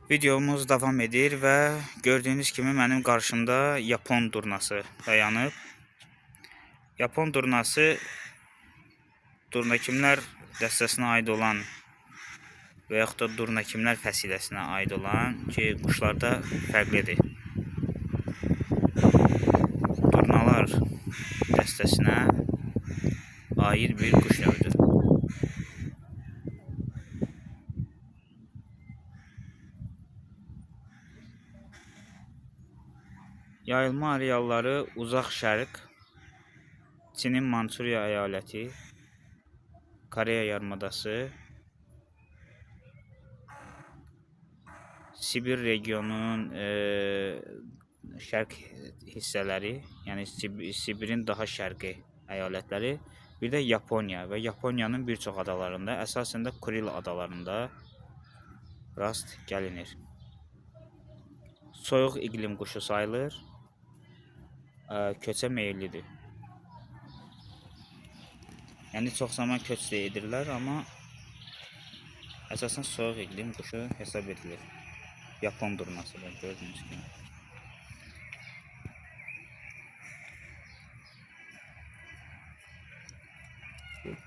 Videomuz davam edir və gördüyünüz kimi mənim qarşımda Yapon durnası dayanıb. Yapon durnası durnakimlər dəstəsinə aid olan və yaxud da durnakimlər fəsiləsinə aid olan ki, quşlarda fərqlidir. Durnalar dəstəsinə aid bir quş növüdür. Yayılma arealları Uzaq Şərq, Çinin Mançuriya əyaləti, Koreya yarımadası, Sibir regionunun şərq hissələri, yəni Sibirin daha şərqi əyalətləri, bir də Yaponiya və Yaponiyanın bir çox adalarında, əsasən də Kuril adalarında rast gəlinir. Soyuq iqlim quşu sayılır, köçə meyillidir. Yəni çox zaman köç də edirlər, amma əsasən soyuq iqlim quşu hesab edilir. Yapon durnası da gördüyünüz kimi.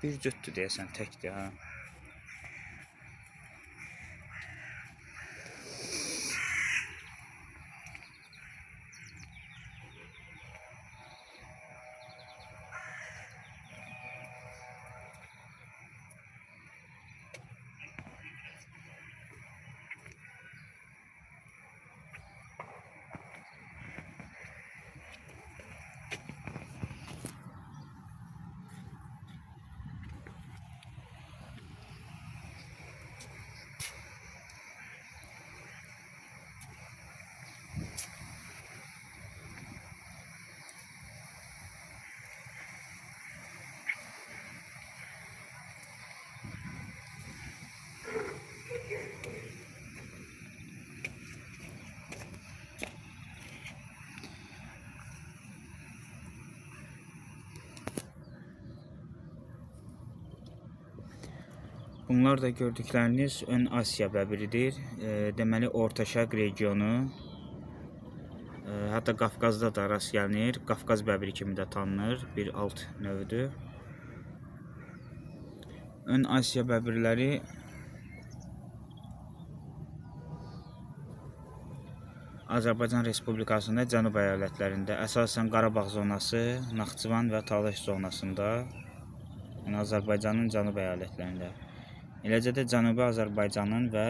Bir cütdür deyəsən, təkdir ha. Bunlar da gördükləriniz Ön Asiya bəbiridir. Deməli, Orta Şərq regionu, hətta Qafqazda da rast gəlinir. Qafqaz bəbiri kimi də tanınır, bir alt növüdür. Ön Asiya bəbirləri Azərbaycan Respublikasında cənub əyalətlərində, əsasən Qarabağ zonası, Naxçıvan və Talış zonasında, yəni Azərbaycanın cənub əyalətlərində, eləcə də Cənubi Azərbaycanın və